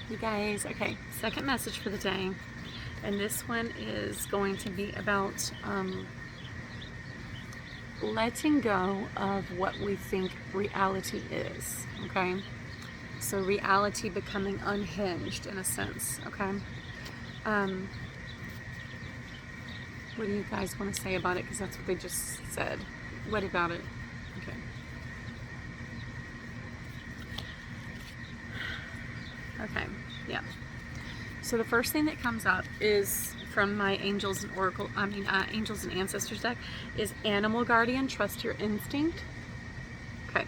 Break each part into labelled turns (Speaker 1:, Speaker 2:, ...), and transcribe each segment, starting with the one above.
Speaker 1: You guys, okay, second message for the day. And this one is going to be about letting go of what we think reality is, okay? So reality becoming unhinged in a sense, okay? What do you guys want to say about it? Because that's what they just said. What about it? Okay. Okay, yeah. So the first thing that comes up is from my angels and angels and ancestors deck is animal guardian, trust your instinct. Okay.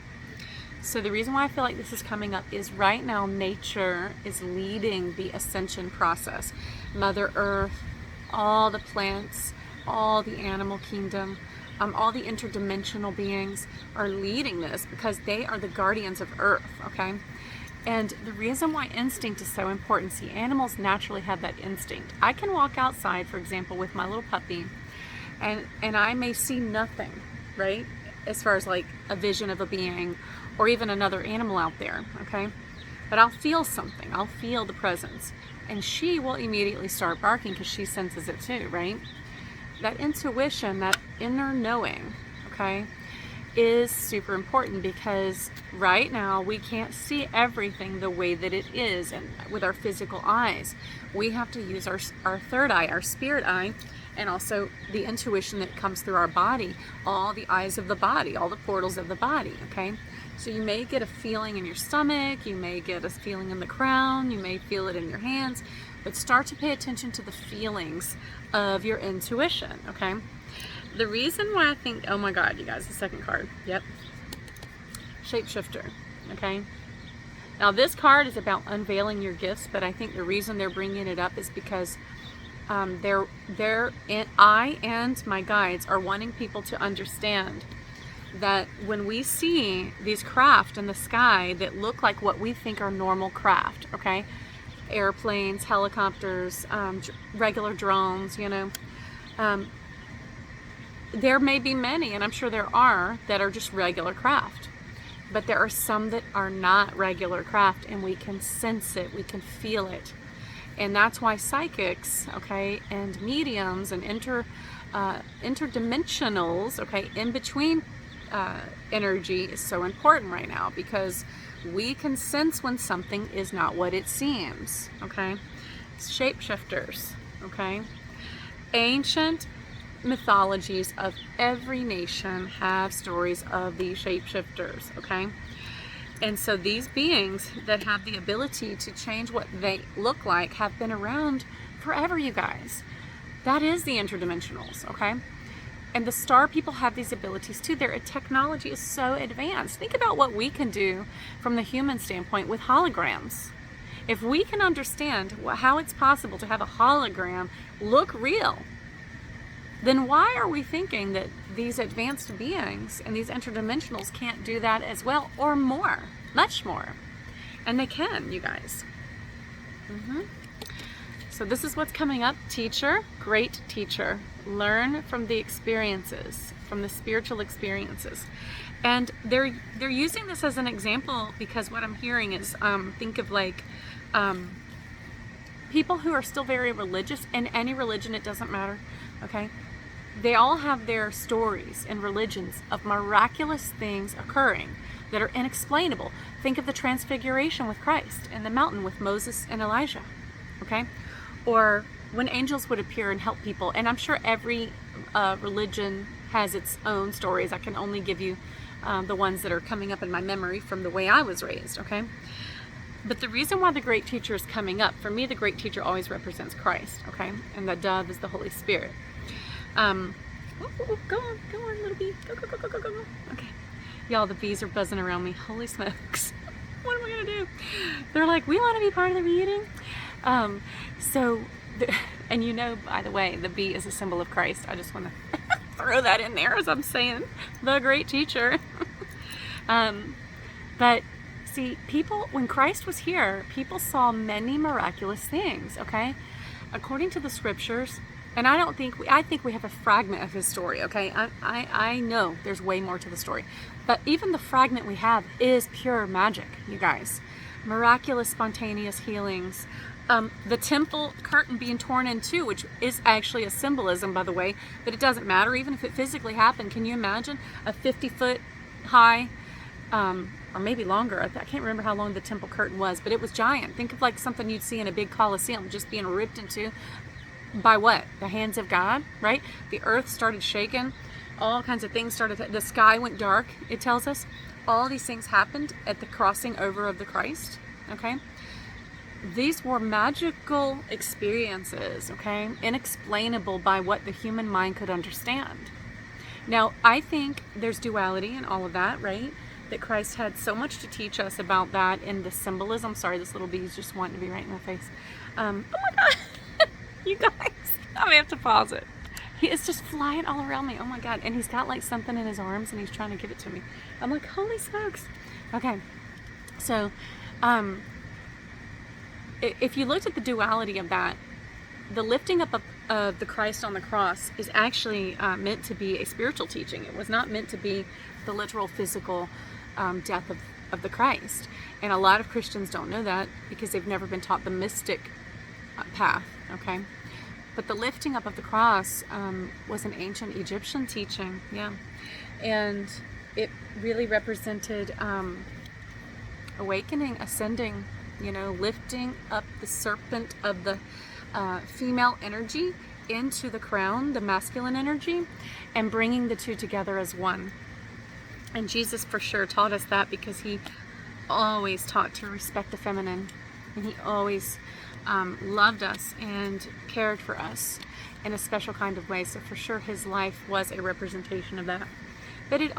Speaker 1: So the reason why I feel like this is coming up is right now nature is leading the ascension process. Mother Earth, all the plants, all the animal kingdom, all the interdimensional beings are leading this because they are the guardians of Earth, okay? And the reason why instinct is so important, see, animals naturally have that instinct. I can walk outside, for example, with my little puppy, and I may see nothing, right? As far as like a vision of a being or even another animal out there, okay? But I'll feel something. I'll feel the presence. And she will immediately start barking because she senses it too, right? That intuition, that inner knowing, okay, is super important because right now we can't see everything the way that it is and with our physical eyes. We have to use our third eye, our spirit eye, and also the intuition that comes through our body, all the eyes of the body, all the portals of the body, okay? So you may get a feeling in your stomach, you may get a feeling in the crown, you may feel it in your hands, but start to pay attention to the feelings of your intuition, okay? The reason why I think, oh my God, you guys, the second card, yep, shapeshifter, okay? Now this card is about unveiling your gifts, but I think the reason they're bringing it up is because I and my guides are wanting people to understand that when we see these craft in the sky that look like what we think are normal craft, okay? Airplanes, helicopters, regular drones, you know, there may be many, and I'm sure there are, that are just regular craft. But there are some that are not regular craft, and we can sense it, we can feel it. And that's why psychics, okay, and mediums and interdimensionals, okay, in between energy is so important right now because we can sense when something is not what it seems, okay? Shapeshifters, okay? Ancient mythologies of every nation have stories of these shapeshifters, okay? And so these beings that have the ability to change what they look like have been around forever, you guys. That is the interdimensionals, okay? And the star people have these abilities too. Their technology is so advanced. Think about what we can do from the human standpoint with holograms. If we can understand how it's possible to have a hologram look real, then why are we thinking that these advanced beings and these interdimensionals can't do that as well or more, much more? And they can, you guys. So this is what's coming up. Teacher, great teacher. Learn from the experiences, from the spiritual experiences. And they're using this as an example because what I'm hearing is think of like people who are still very religious, in any religion, it doesn't matter, okay? They all have their stories and religions of miraculous things occurring that are inexplainable. Think of the transfiguration with Christ in the mountain with Moses and Elijah, okay? Or when angels would appear and help people. And I'm sure every religion has its own stories. I can only give you the ones that are coming up in my memory from the way I was raised, okay? But the reason why the great teacher is coming up, for me, the great teacher always represents Christ, okay? And the dove is the Holy Spirit. Go on, little bee. Go. Okay. Y'all, the bees are buzzing around me. Holy smokes. What am I going to do? They're like, we want to be part of the reading. And you know, by the way, the bee is a symbol of Christ. I just want to throw that in there as I'm saying the great teacher. But see, people, when Christ was here, people saw many miraculous things, okay? According to the scriptures, and I think we have a fragment of his story, okay? I know there's way more to the story. But even the fragment we have is pure magic, you guys. miraculous spontaneous healings, the temple curtain being torn in two, which is actually a symbolism, by the way, but it doesn't matter even if it physically happened. Can you imagine a 50-foot high, or maybe longer, I can't remember how long the temple curtain was, but it was giant. Think of like something you'd see in a big coliseum just being ripped into by what? The hands of God, right? The earth started shaking, all kinds of things started, the sky went dark, it tells us. All these things happened at the crossing over of the Christ, okay? These were magical experiences, okay? Inexplainable by what the human mind could understand. Now, I think there's duality in all of that, right? That Christ had so much to teach us about that in the symbolism. Sorry, this little bee's just wanting to be right in my face. Oh my God, you guys, I'm gonna have to pause it. He is just flying all around me. Oh my God, and he's got like something in his arms and he's trying to give it to me. I'm like, holy smokes. Okay, so, if you looked at the duality of that, the lifting up of the Christ on the cross is actually meant to be a spiritual teaching. It was not meant to be the literal physical death of the Christ. And a lot of Christians don't know that because they've never been taught the mystic path, okay? But the lifting up of the cross was an ancient Egyptian teaching, yeah. And it really represented awakening, ascending, you know, lifting up the serpent of the female energy into the crown, the masculine energy, and bringing the two together as one. And Jesus for sure taught us that because he always taught to respect the feminine, and he always loved us and cared for us in a special kind of way. So for sure his life was a representation of that. But it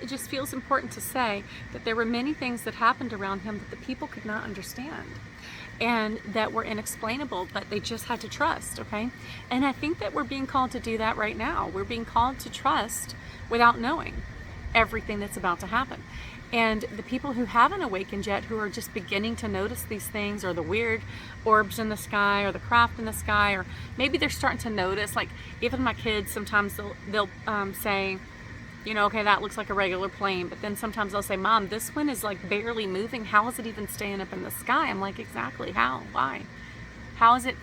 Speaker 1: just feels important to say that there were many things that happened around him that the people could not understand and that were inexplainable, but they just had to trust, okay? And I think that we're being called to do that right now. We're being called to trust without knowing everything that's about to happen. And the people who haven't awakened yet, who are just beginning to notice these things, or the weird orbs in the sky, or the craft in the sky, or maybe they're starting to notice, like even my kids, sometimes they'll say, you know, okay, that looks like a regular plane, but then sometimes they'll say, Mom, this one is like barely moving. How is it even staying up in the sky? I'm like, exactly, how? Why? How is it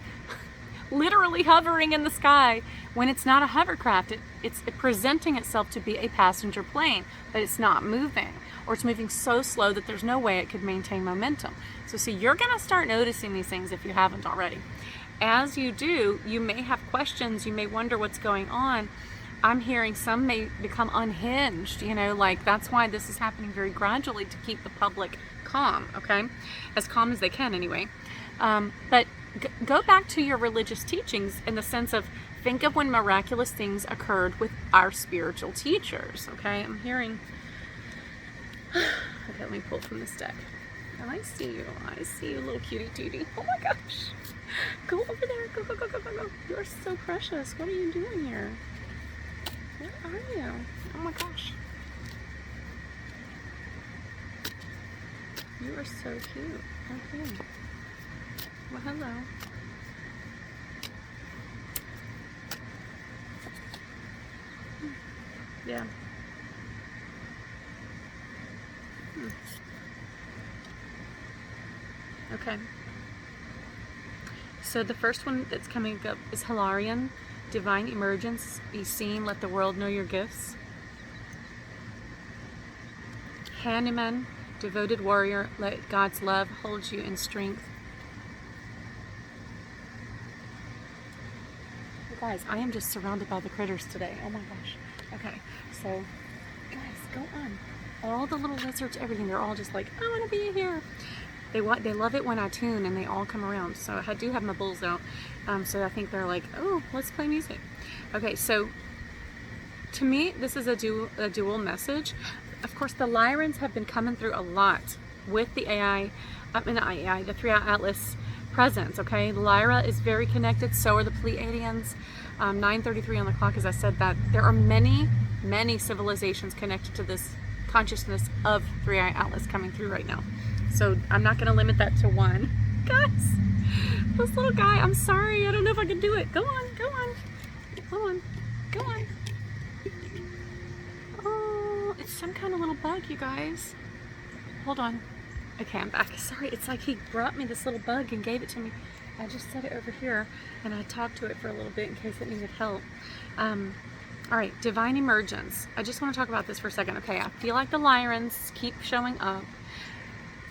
Speaker 1: literally hovering in the sky when it's not a hovercraft? It's presenting itself to be a passenger plane, but it's not moving, or it's moving so slow that there's no way it could maintain momentum. So see, you're gonna start noticing these things if you haven't already. As you do, you may have questions, you may wonder what's going on. I'm hearing some may become unhinged, you know, like that's why this is happening very gradually to keep the public calm, okay? As calm as they can anyway. But go back to your religious teachings in the sense of think of when miraculous things occurred with our spiritual teachers, okay? I'm hearing, okay, let me pull from this deck. Oh, I see you, little cutie tootie. Oh my gosh. Go over there, go, go, go, go, go, go. You're so precious. What are you doing here? Where are you? Oh my gosh. You are so cute. Okay. Well, hello. Yeah. Okay. So the first one that's coming up is Hilarion. Divine emergence, be seen, let the world know your gifts. Hanuman, devoted warrior, let God's love hold you in strength. You guys, I am just surrounded by the critters today. Oh my gosh. Okay, so guys, go on. All the little lizards, everything, they're all just like, I want to be here. They love it when I tune, and they all come around. So I do have my bulls out. So I think they're like, oh, let's play music. Okay, so to me, this is a dual message. Of course, the Lyrans have been coming through a lot with the AI, the 3i Atlas presence, okay? Lyra is very connected, so are the Pleiadians. 9:33 on the clock, as I said that. There are many, many civilizations connected to this consciousness of 3i Atlas coming through right now. So I'm not going to limit that to one. Guys, this little guy, I'm sorry, I don't know if I can do it. Go on, go on, go on, go on. Oh, it's some kind of little bug, you guys. Hold on. Okay, I'm back. Sorry, it's like he brought me this little bug and gave it to me. I just set it over here and I talked to it for a little bit in case it needed help. All right, divine emergence. I just want to talk about this for a second. Okay, I feel like the Lyrans keep showing up.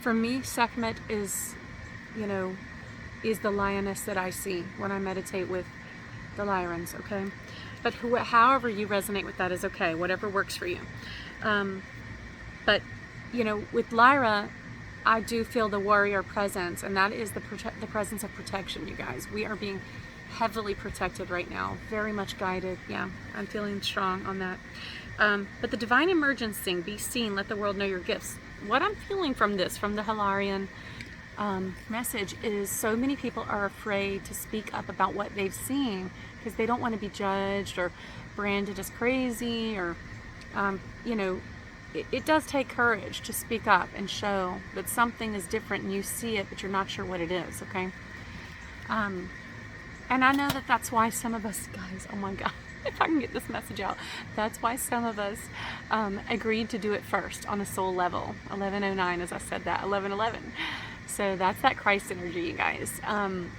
Speaker 1: For me, Sekhmet is, you know, is the lioness that I see when I meditate with the Lyrans, okay? But however you resonate with that is okay, whatever works for you. But, you know, with Lyra, I do feel the warrior presence, and that is the presence of protection, you guys. We are being heavily protected right now, very much guided. Yeah, I'm feeling strong on that. But the divine emergence thing, be seen, let the world know your gifts. What I'm feeling from this, from the Hilarion message, is so many people are afraid to speak up about what they've seen because they don't want to be judged or branded as crazy, or, you know, it does take courage to speak up and show that something is different and you see it, but you're not sure what it is, okay? And I know that that's why some of us, guys, oh my God, if I can get this message out, that's why some of us agreed to do it first on a soul level. 1109, as I said that, 1111. So that's that Christ energy, you guys.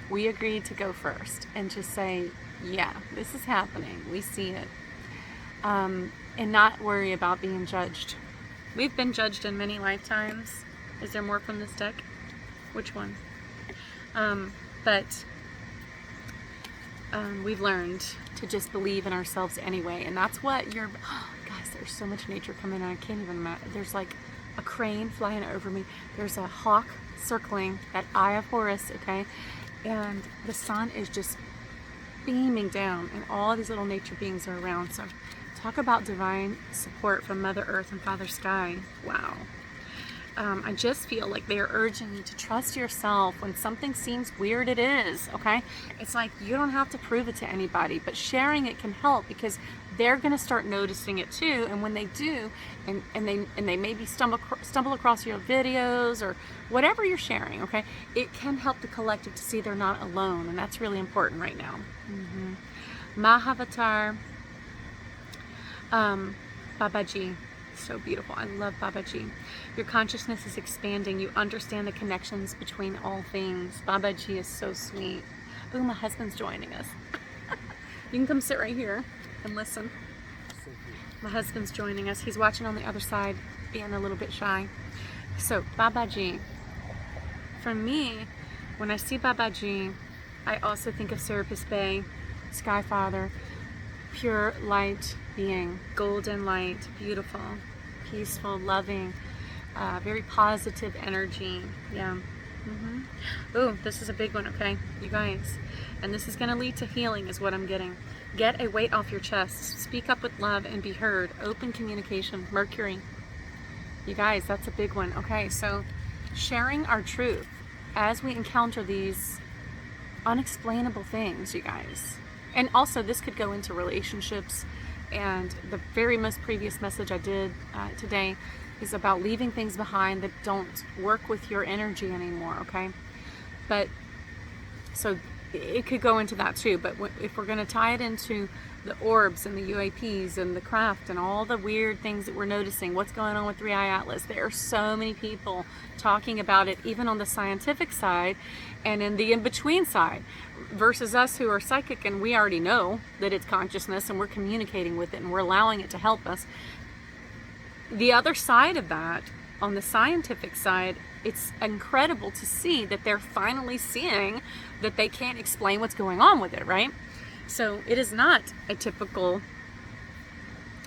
Speaker 1: We agreed to go first and just say, yeah, this is happening. We see it. And not worry about being judged. We've been judged in many lifetimes. Is there more from this deck? Which one? But we've learned to just believe in ourselves anyway. And that's what you're... Oh, guys, there's so much nature coming in. I can't even imagine. There's like a crane flying over me. There's a hawk circling that eye of Horus, okay? And the sun is just beaming down, and all these little nature beings are around. So talk about divine support from Mother Earth and Father Sky. Wow. I just feel like they're urging you to trust yourself. When something seems weird, it is, okay? It's like you don't have to prove it to anybody, but sharing it can help, because they're going to start noticing it too. And when they do, and they maybe stumble across your videos or whatever you're sharing, okay, it can help the collective to see they're not alone, and that's really important right now. Mahavatar, Babaji. So beautiful. I love Babaji. Your consciousness is expanding. You understand the connections between all things. Babaji is so sweet. Ooh, my husband's joining us. You can come sit right here and listen. My husband's joining us. He's watching on the other side, being a little bit shy. So, Babaji. For me, when I see Babaji, I also think of Serapis Bey, Sky Father, pure light being, golden light, beautiful, peaceful, loving, very positive energy. Yeah. Ooh, this is a big one, okay, you guys. And this is going to lead to healing, is what I'm getting. Get a weight off your chest. Speak up with love and be heard. Open communication. Mercury. You guys, that's a big one. Okay, so sharing our truth as we encounter these unexplainable things, you guys. And also, this could go into relationships. And the very most previous message I did today is about leaving things behind that don't work with your energy anymore, okay? But, so it could go into that too, but if we're going to tie it into the orbs and the UAPs and the craft and all the weird things that we're noticing, what's going on with 3i Atlas, there are so many people talking about it, even on the scientific side and in the in-between side, versus us who are psychic and we already know that it's consciousness and we're communicating with it and we're allowing it to help us. The other side of that, on the scientific side, it's incredible to see that they're finally seeing that they can't explain what's going on with it, right? So it is not a typical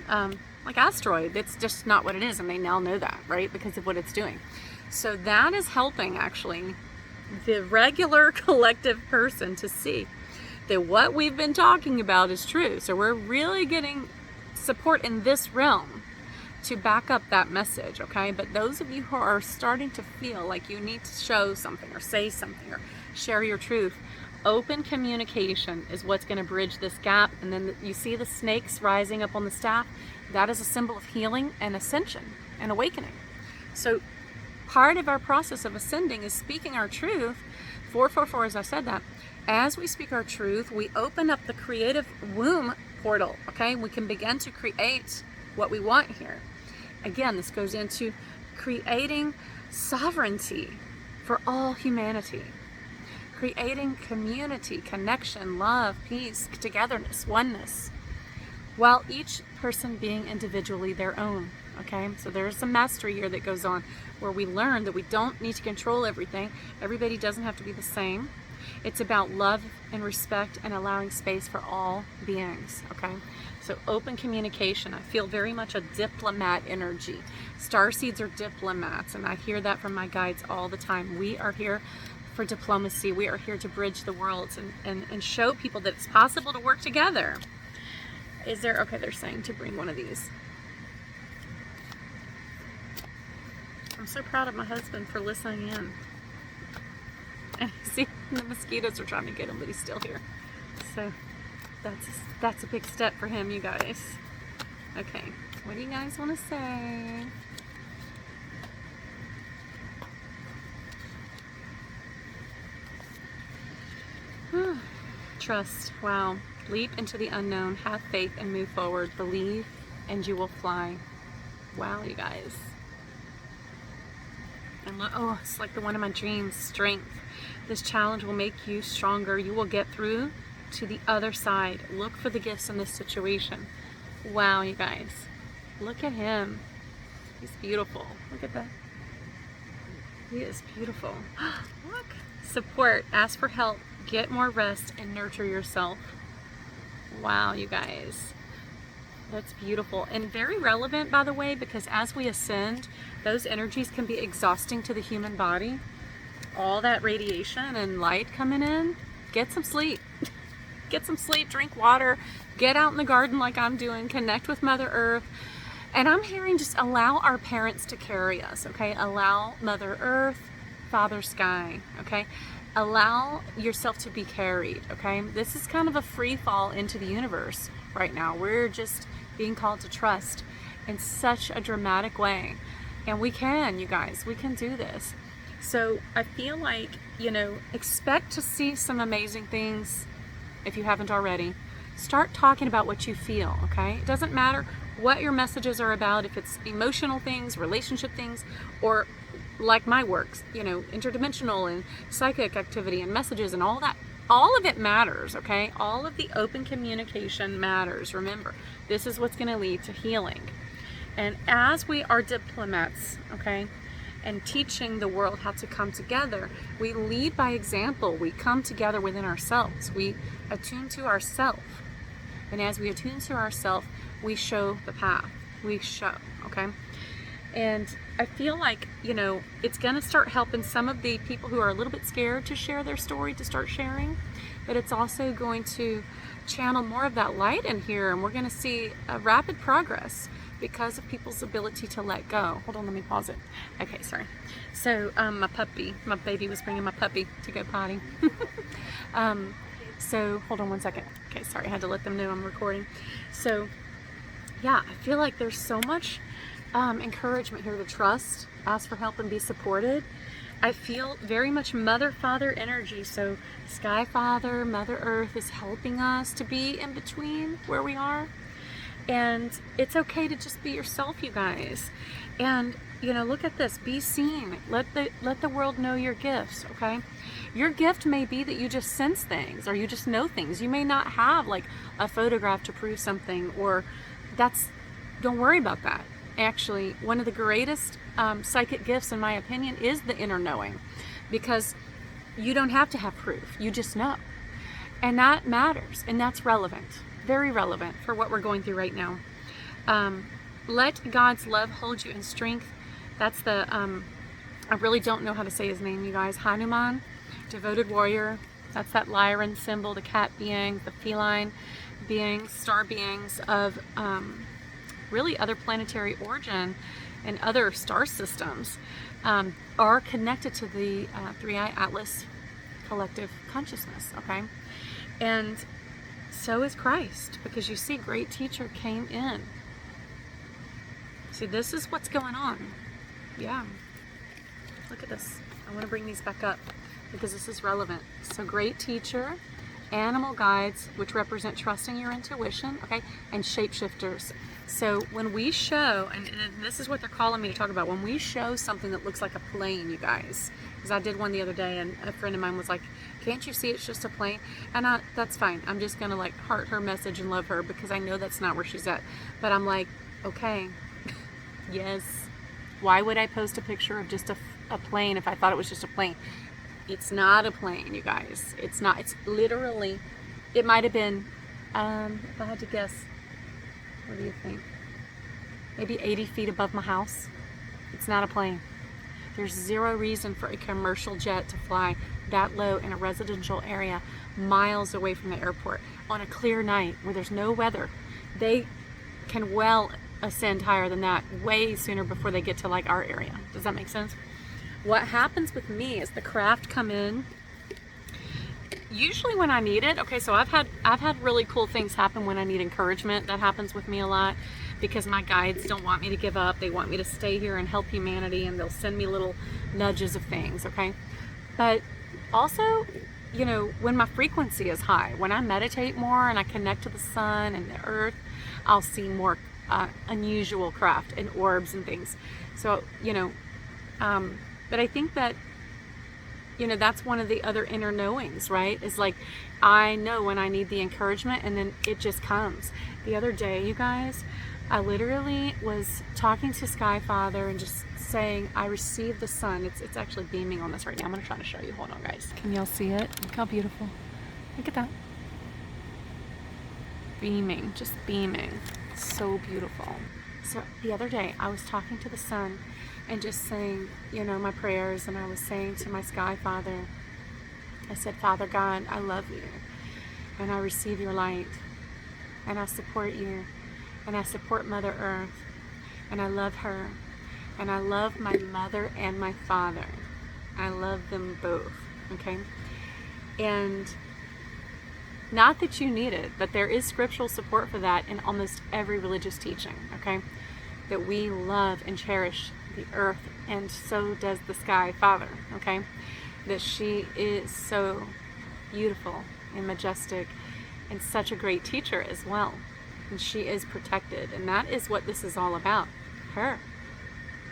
Speaker 1: like asteroid. It's just not what it is, and they now know that, right, because of what it's doing. So that is helping actually the regular collective person to see that what we've been talking about is true. So we're really getting support in this realm to back up that message, okay? But those of you who are starting to feel like you need to show something or say something or share your truth, open communication is what's going to bridge this gap. And then you see the snakes rising up on the staff. That is a symbol of healing and ascension and awakening. So part of our process of ascending is speaking our truth. 444, as I said that, as we speak our truth, we open up the creative womb portal, okay? We can begin to create what we want here. Again, this goes into creating sovereignty for all humanity, creating community, connection, love, peace, togetherness, oneness, while each person being individually their own. Okay, so there's a mastery here that goes on where we learn that we don't need to control everything. Everybody doesn't have to be the same. It's about love and respect and allowing space for all beings. Okay, so open communication. I feel very much a diplomat energy. Starseeds are diplomats, and I hear that from my guides all the time. We are here for diplomacy. We are here to bridge the worlds and show people that it's possible to work together. Is there, okay, they're saying to bring one of these. I'm so proud of my husband for listening in. And see, the mosquitoes are trying to get him, but he's still here. So that's a big step for him, you guys. Okay, what do you guys want to say? Trust. Wow. Leap into the unknown. Have faith and move forward. Believe and you will fly. Wow, you guys. And look, oh, it's like the one of my dreams. Strength. This challenge will make you stronger. You will get through to the other side. Look for the gifts in this situation. Wow, you guys. Look at him. He's beautiful. Look at that. He is beautiful. Look. Support. Ask for help. Get more rest and nurture yourself. Wow, you guys. That's beautiful and very relevant, by the way, because as we ascend, those energies can be exhausting to the human body. All that radiation and light coming in, get some sleep. Get some sleep, drink water, get out in the garden like I'm doing, connect with Mother Earth. And I'm hearing just allow our parents to carry us, okay? Allow Mother Earth, Father Sky, okay? Allow yourself to be carried, okay? This is kind of a free fall into the universe right now. We're just being called to trust in such a dramatic way. And we can, you guys, we can do this. So I feel like, you know, expect to see some amazing things if you haven't already. Start talking about what you feel, okay? It doesn't matter what your messages are about, if it's emotional things, relationship things, or like my works, you know, interdimensional and psychic activity and messages and all that. All of it matters, okay? All of the open communication matters. Remember, this is what's going to lead to healing. And as we are diplomats, okay, and teaching the world how to come together, we lead by example. We come together within ourselves. We attune to ourself. And as we attune to ourself, we show the path. We show, okay? And I feel like, you know, it's going to start helping some of the people who are a little bit scared to share their story to start sharing. But it's also going to channel more of that light in here. And we're going to see a rapid progress because of people's ability to let go. Hold on, let me pause it. Okay, sorry. So my baby was bringing my puppy to go potty. So hold on one second. Okay, sorry, I had to let them know I'm recording. So yeah, I feel like there's so much encouragement here to trust, ask for help, and be supported. I feel very much Mother Father energy. So Sky Father, Mother Earth is helping us to be in between where we are. And it's okay to just be yourself, you guys. And, you know, look at this. Be seen. Let the world know your gifts, okay? Your gift may be that you just sense things or you just know things. You may not have, like, a photograph to prove something, or don't worry about that. Actually, one of the greatest psychic gifts, in my opinion, is the inner knowing, because you don't have to have proof. You just know. And that matters, and that's relevant. Very relevant for what we're going through right now. Let God's love hold you in strength. That's the, I really don't know how to say his name, you guys. Hanuman, devoted warrior. That's that Lyran symbol, the cat being, the feline beings, star beings of really other planetary origin and other star systems are connected to the Three-Eye Atlas collective consciousness, okay? And so is Christ, because you see, great teacher came in. See, this is what's going on. Yeah. Look at this. I want to bring these back up because this is relevant. So great teacher, animal guides, which represent trusting your intuition, okay, and shapeshifters. So when we show, and this is what they're calling me to talk about, when we show something that looks like a plane, you guys, because I did one the other day and a friend of mine was like, can't you see it's just a plane? And that's fine. I'm just going to like heart her message and love her because I know that's not where she's at. But I'm like, okay, yes. Why would I post a picture of just a plane if I thought it was just a plane? It's not a plane, you guys. It's not. It's literally, it might have been, if I had to guess, what do you think? Maybe 80 feet above my house. It's not a plane. There's zero reason for a commercial jet to fly that low in a residential area miles away from the airport on a clear night where there's no weather. They can well ascend higher than that way sooner before they get to like our area. Does that make sense? What happens with me is the craft come in usually when I need it. Okay, so I've had really cool things happen when I need encouragement. That happens with me a lot because my guides don't want me to give up. They want me to stay here and help humanity, and they'll send me little nudges of things, okay? But also, you know, when my frequency is high, when I meditate more and I connect to the sun and the earth, I'll see more unusual craft and orbs and things. So, you know, but I think that, you know, that's one of the other inner knowings, right? Is like, I know when I need the encouragement and then it just comes. The other day, you guys, I literally was talking to Sky Father and just saying, I received the sun. It's actually beaming on this right now. I'm going to try to show you. Hold on, guys. Can y'all see it? Look how beautiful. Look at that. Beaming, just beaming. So beautiful. So the other day, I was talking to the sun and just saying, you know, my prayers, and I was saying to my Sky Father, I said, Father God, I love you, and I receive your light, and I support you, and I support Mother Earth, and I love her, and I love my mother and my father. I love them both, okay? And not that you need it, but there is scriptural support for that in almost every religious teaching, okay? That we love and cherish the earth, and so does the Sky Father, okay? That she is so beautiful and majestic and such a great teacher as well. And she is protected, and that is what this is all about. Her,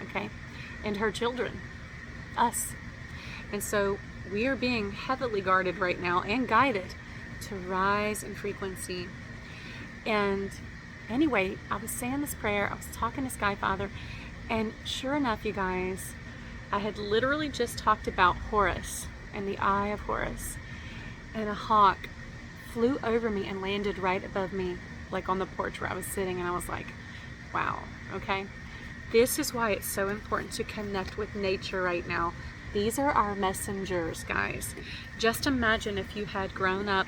Speaker 1: okay? And her children, us. And so we are being heavily guarded right now and guided to rise in frequency. And anyway, I was saying this prayer, I was talking to Sky Father, and sure enough, you guys, I had literally just talked about Horus and the eye of Horus, and a hawk flew over me and landed right above me, like on the porch where I was sitting, and I was like, wow, okay? This is why it's so important to connect with nature right now. These are our messengers, guys. Just imagine if you had grown up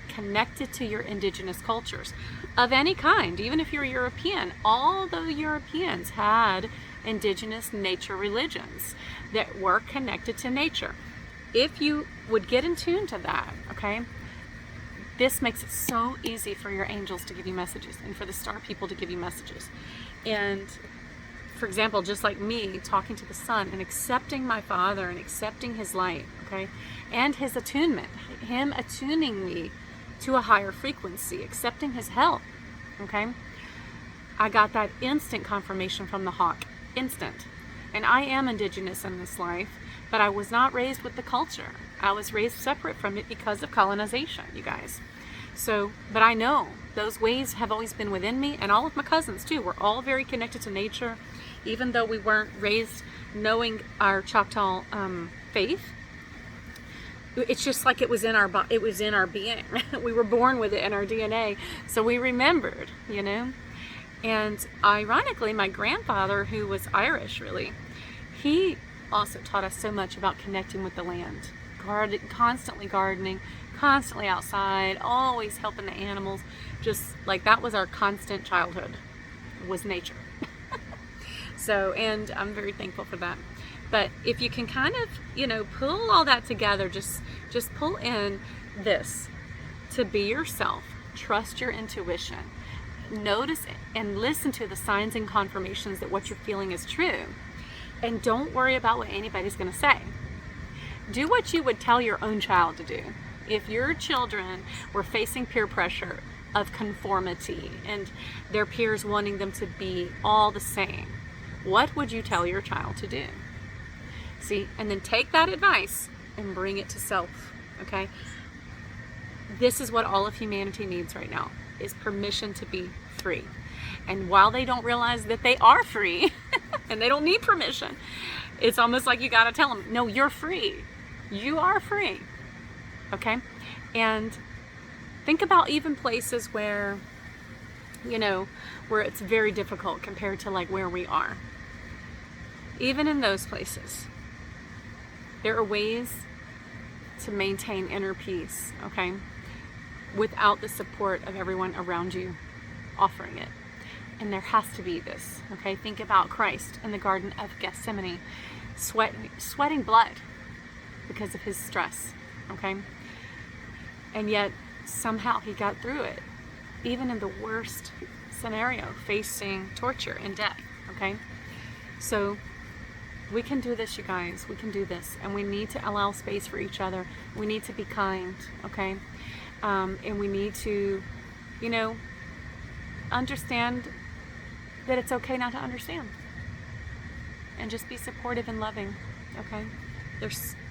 Speaker 1: connected to your indigenous cultures of any kind, even if you're European. All the Europeans had indigenous nature religions that were connected to nature. If you would get in tune to that, okay, this makes it so easy for your angels to give you messages and for the star people to give you messages. And for example, just like me talking to the sun and accepting my Father and accepting his light, okay, and his attunement, him attuning me to a higher frequency, accepting his help, okay, I got that instant confirmation from the hawk, instant. And I am indigenous in this life, but I was not raised with the culture. I was raised separate from it because of colonization, you guys. So, but I know those ways have always been within me, and all of my cousins too. We're all very connected to nature, even though we weren't raised knowing our Choctaw faith. It's just like it was in our being. We were born with it in our DNA, so we remembered, you know. And ironically, my grandfather, who was Irish, really, he also taught us so much about connecting with the land, constantly gardening, constantly outside, always helping the animals. Just like that was our constant childhood, was nature. So, and I'm very thankful for that. But if you can kind of, you know, pull all that together, just pull in this, to be yourself, trust your intuition, notice and listen to the signs and confirmations that what you're feeling is true, and don't worry about what anybody's going to say. Do what you would tell your own child to do. If your children were facing peer pressure, of conformity and their peers wanting them to be all the same. What would you tell your child to do? See, and then take that advice and bring it to self, okay? This is what all of humanity needs right now, is permission to be free. And while they don't realize that they are free and they don't need permission, it's almost like you got to tell them, no, you're free. You are free. Okay? And think about even places where, where it's very difficult compared to like where we are. Even in those places, there are ways to maintain inner peace, okay? Without the support of everyone around you offering it. And there has to be this, okay? Think about Christ in the Garden of Gethsemane, sweating blood because of his stress, okay? And yet somehow he got through it, even in the worst scenario, facing torture and death, okay? So we can do this, you guys. We can do this. And we need to allow space for each other. We need to be kind, okay? And we need to, understand that it's okay not to understand. And just be supportive and loving, okay?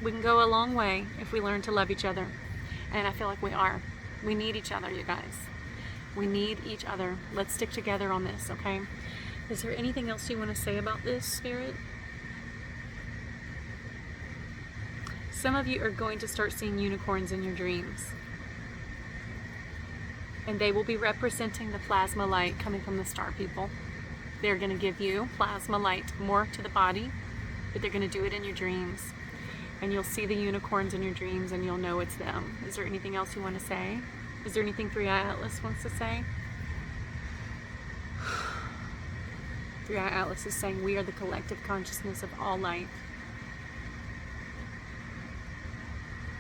Speaker 1: We can go a long way if we learn to love each other. And I feel like we are. We need each other, you guys. We need each other. Let's stick together on this, okay? Is there anything else you want to say about this, Spirit? Some of you are going to start seeing unicorns in your dreams. And they will be representing the plasma light coming from the star people. They're going to give you plasma light more to the body, but they're going to do it in your dreams. And you'll see the unicorns in your dreams and you'll know it's them. Is there anything else you want to say? Is there anything 3i Atlas wants to say? 3i Atlas is saying we are the collective consciousness of all life.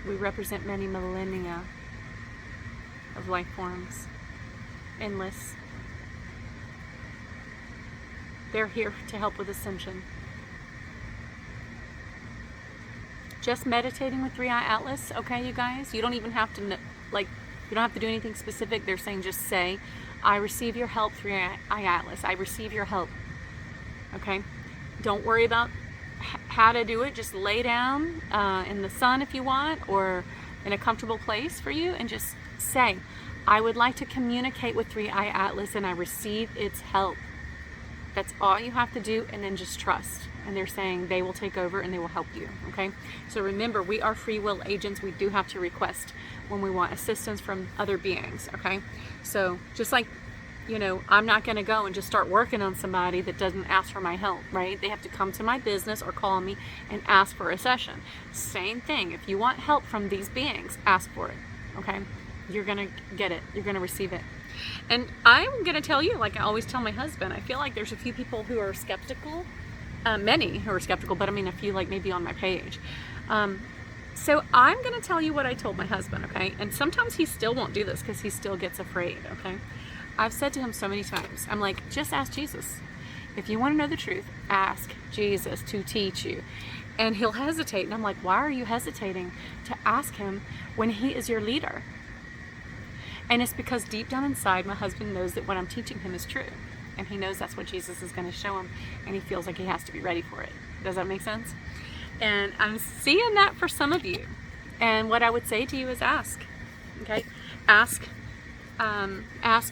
Speaker 1: We represent many millennia of life forms. Endless. They're here to help with ascension. Just meditating with 3i Atlas, okay, you guys? You don't even have to, you don't have to do anything specific. They're saying just say, I receive your help, 3i Atlas. I receive your help. Okay? Don't worry about how to do it. Just lay down in the sun if you want, or in a comfortable place for you, and just say, I would like to communicate with 3i Atlas and I receive its help. That's all you have to do, and then just trust. And they're saying they will take over and they will help you, okay? So remember, we are free will agents. We do have to request when we want assistance from other beings, okay? So just like, I'm not going to go and just start working on somebody that doesn't ask for my help, right? They have to come to my business or call me and ask for a session. Same thing. If you want help from these beings, ask for it, okay? You're going to get it. You're going to receive it. And I'm going to tell you, like I always tell my husband, I feel like there's a few people who are skeptical, many who are skeptical, but I mean a few like maybe on my page. So I'm going to tell you what I told my husband, okay? And sometimes he still won't do this because he still gets afraid, okay? I've said to him so many times, I'm like, just ask Jesus. If you want to know the truth, ask Jesus to teach you. And he'll hesitate. And I'm like, why are you hesitating to ask him when he is your leader? And it's because deep down inside, my husband knows that what I'm teaching him is true. And he knows that's what Jesus is going to show him. And he feels like he has to be ready for it. Does that make sense? And I'm seeing that for some of you. And what I would say to you is ask. Okay? Ask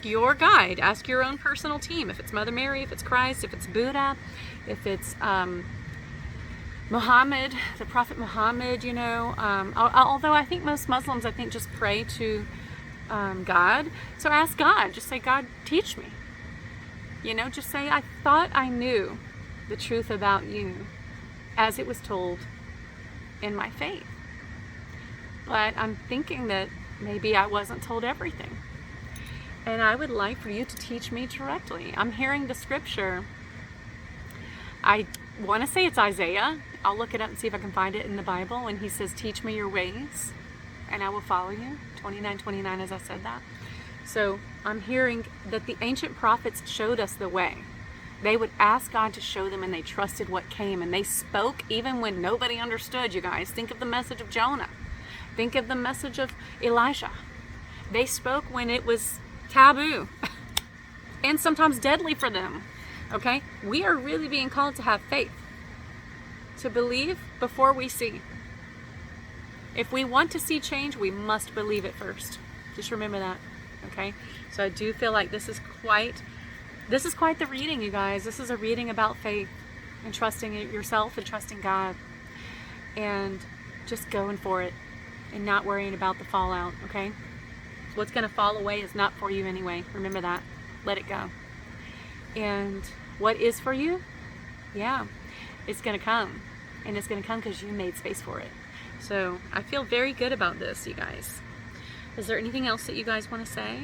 Speaker 1: your guide. Ask your own personal team. If it's Mother Mary, if it's Christ, if it's Buddha, if it's Muhammad, the Prophet Muhammad, although I think most Muslims, just pray to God. So ask God. Just say, God, teach me. Just say, I thought I knew the truth about you as it was told in my faith. But I'm thinking that maybe I wasn't told everything. And I would like for you to teach me directly. I'm hearing the scripture. I want to say it's Isaiah. I'll look it up and see if I can find it in the Bible. When he says, teach me your ways and I will follow you. 29:29, as I said that. So I'm hearing that the ancient prophets showed us the way. They would ask God to show them, and they trusted what came, and they spoke even when nobody understood, you guys. Think of the message of Jonah. Think of the message of Elijah. They spoke when it was taboo and sometimes deadly for them. Okay? We are really being called to have faith, to believe before we see. If we want to see change, we must believe it first. Just remember that. Okay? So I do feel like this is quite the reading, you guys. This is a reading about faith and trusting yourself and trusting God and just going for it and not worrying about the fallout. Okay? What's going to fall away is not for you anyway. Remember that. Let it go. And what is for you, yeah, it's going to come. And it's going to come because you made space for it. So I feel very good about this, you guys. Is there anything else that you guys want to say?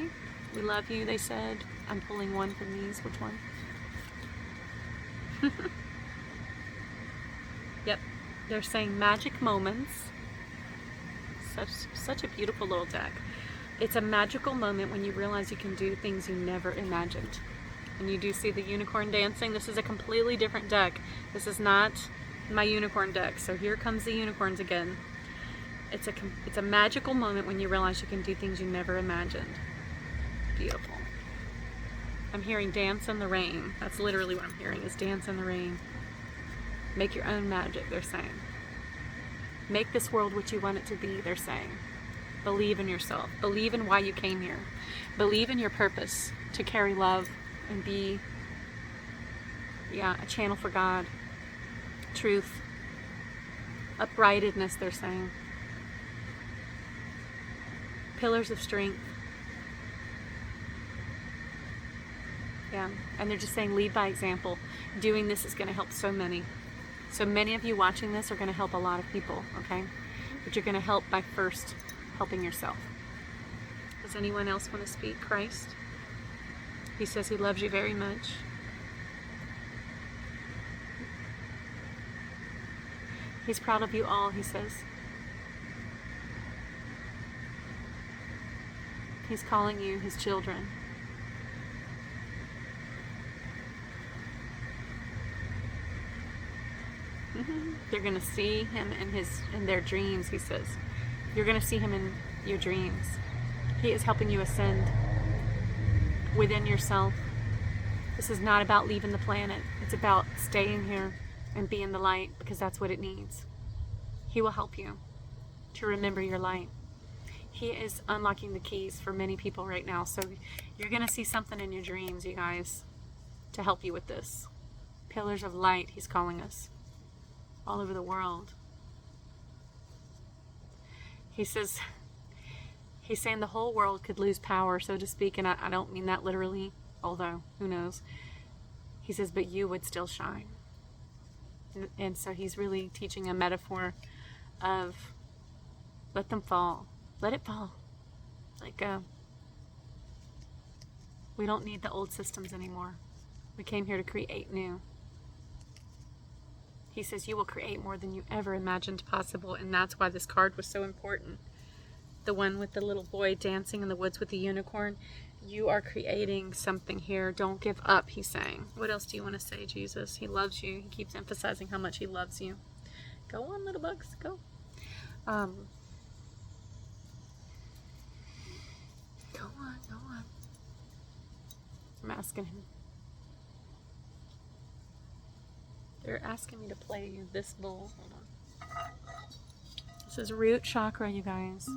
Speaker 1: We love you, they said. I'm pulling one from these. Which one? Yep. They're saying magic moments. Such a beautiful little deck. It's a magical moment when you realize you can do things you never imagined. And you do see the unicorn dancing. This is a completely different deck. This is not my unicorn deck. So here comes the unicorns again. It's a magical moment when you realize you can do things you never imagined. Beautiful. I'm hearing dance in the rain. That's literally what I'm hearing, is dance in the rain. Make your own magic, they're saying. Make this world what you want it to be, they're saying. Believe in yourself. Believe in why you came here. Believe in your purpose to carry love and be, a channel for God. Truth. Uprightedness, they're saying. Pillars of strength. Yeah, and they're just saying lead by example. Doing this is going to help so many. So many of you watching this are going to help a lot of people, okay? But you're going to help by first helping yourself. Does anyone else want to speak? Christ? He says he loves you very much. He's proud of you all, he says. He's calling you his children. You're going to see him in their dreams, he says. You're going to see him in your dreams. He is helping you ascend within yourself. This is not about leaving the planet. It's about staying here and being the light, because that's what it needs. He will help you to remember your light. He is unlocking the keys for many people right now. So you're going to see something in your dreams, you guys, to help you with this. Pillars of light, he's calling us. All over the world. He says, he's saying the whole world could lose power, so to speak, and I don't mean that literally, although, who knows. He says, but you would still shine. And so he's really teaching a metaphor of let them fall. Let it fall. Let go. We don't need the old systems anymore. We came here to create new. He says you will create more than you ever imagined possible, and that's why this card was so important. The one with the little boy dancing in the woods with the unicorn. You are creating something here. Don't give up, he's saying. What else do you want to say, Jesus? He loves you. He keeps emphasizing how much he loves you. Go on, little bugs, go. Go on, go on. I'm asking him. They're asking me to play this bowl. Hold on. This is root chakra, you guys.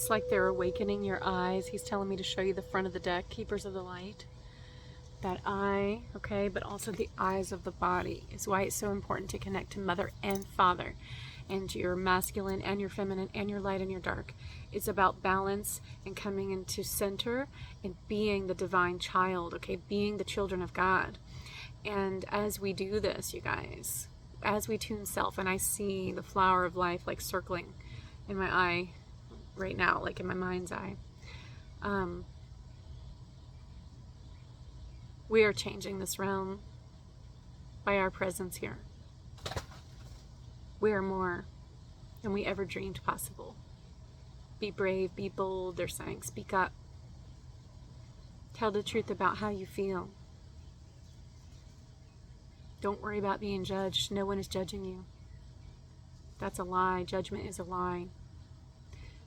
Speaker 1: It's like they're awakening your eyes. He's telling me to show you the front of the deck, Keepers of the Light. That eye, okay, but also the eyes of the body is why it's so important to connect to mother and father, and to your masculine and your feminine and your light and your dark. It's about balance and coming into center and being the divine child, okay, being the children of God. And as we do this, you guys, as we tune self, and I see the flower of life like circling in my eye right now, like in my mind's eye, we are changing this realm by our presence here. We are more than we ever dreamed possible. Be brave, be bold, they're saying. Speak up. Tell the truth about how you feel. Don't worry about being judged. No one is judging you. That's a lie. Judgment is a lie.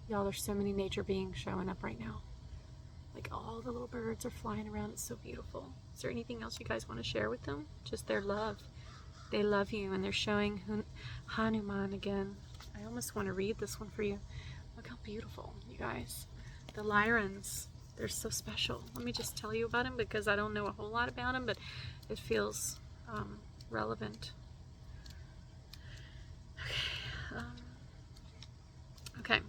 Speaker 1: Y'all, there's so many nature beings showing up right now. Like all the little birds are flying around. It's so beautiful. Is there anything else you guys want to share with them? Just their love. They love you, and they're showing Hanuman again. I almost want to read this one for you. Look how beautiful, you guys. The Lyrans, they're so special. Let me just tell you about them because I don't know a whole lot about them, but it feels relevant. Okay.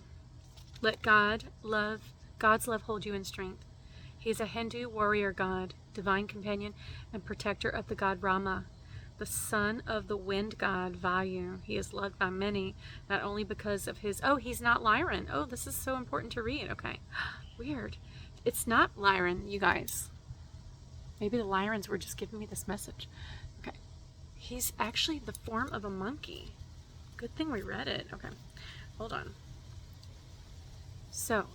Speaker 1: Let God's love hold you in strength. He is a Hindu warrior god, divine companion, and protector of the god Rama, the son of the wind god Vayu. He is loved by many, not only because of his... Oh, he's not Lyran. Oh, this is so important to read. Okay. Weird. It's not Lyran, you guys. Maybe the Lyrans were just giving me this message. Okay. He's actually the form of a monkey. Good thing we read it. Okay. Hold on. So,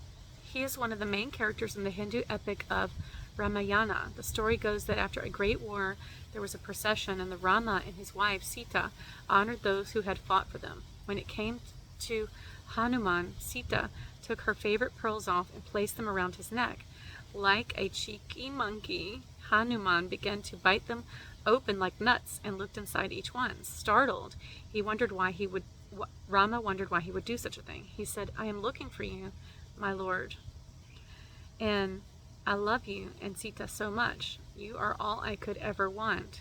Speaker 1: he is one of the main characters in the Hindu epic of Ramayana. The story goes that after a great war, there was a procession, and the Rama and his wife, Sita, honored those who had fought for them. When it came to Hanuman, Sita took her favorite pearls off and placed them around his neck. Like a cheeky monkey, Hanuman began to bite them open like nuts and looked inside each one. Startled, Rama wondered why he would do such a thing. He said, "I am looking for you, my lord, and I love you and Sita so much. You are all I could ever want.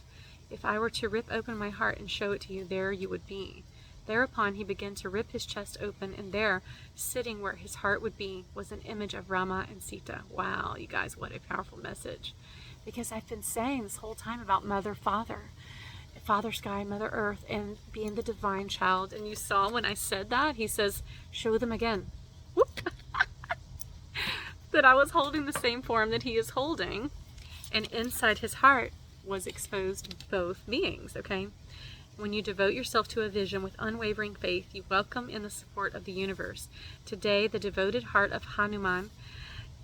Speaker 1: If I were to rip open my heart and show it to you, there you would be." Thereupon he began to rip his chest open, and there, sitting where his heart would be, was an image of Rama and Sita. Wow, you guys, what a powerful message. Because I've been saying this whole time about Mother, Father Sky, Mother Earth, and being the divine child. And you saw when I said that, he says, show them again. Whoop. That I was holding the same form that he is holding. And inside his heart was exposed both beings, okay? When you devote yourself to a vision with unwavering faith, you welcome in the support of the universe. Today, the devoted heart of Hanuman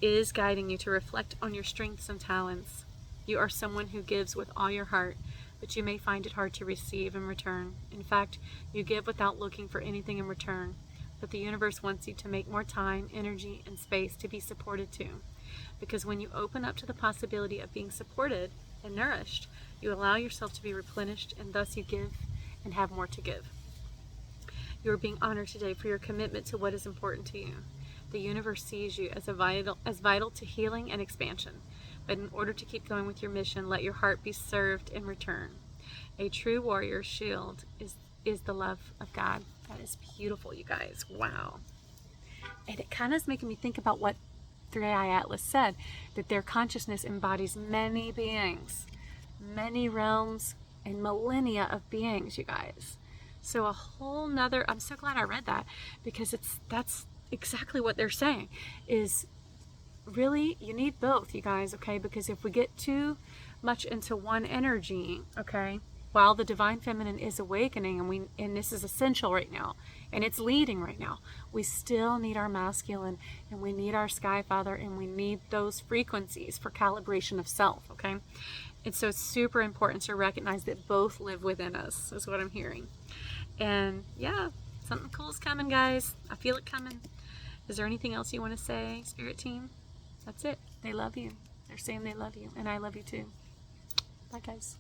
Speaker 1: is guiding you to reflect on your strengths and talents. You are someone who gives with all your heart, but you may find it hard to receive in return. In fact, you give without looking for anything in return. But the universe wants you to make more time, energy, and space to be supported too. Because when you open up to the possibility of being supported and nourished, you allow yourself to be replenished, and thus you give and have more to give. You are being honored today for your commitment to what is important to you. The universe sees you as vital to healing and expansion. But in order to keep going with your mission, let your heart be served in return. A true warrior's shield is the love of God. That is beautiful, you guys. Wow. And it kind of is making me think about what 3i Atlas said, that their consciousness embodies many beings, many realms, and millennia of beings, you guys. So a whole nother, I'm so glad I read that, because that's exactly what they're saying, is really you need both, you guys, okay? Because if we get too much into one energy, okay, while the divine feminine is awakening, and this is essential right now, and it's leading right now, we still need our masculine, and we need our sky father, and we need those frequencies for calibration of self, okay? And so it's super important to recognize that both live within us, is what I'm hearing. And yeah, something cool is coming, guys. I feel it coming. Is there anything else you want to say, Spirit Team? That's it. They love you. They're saying they love you, and I love you too. Bye, guys.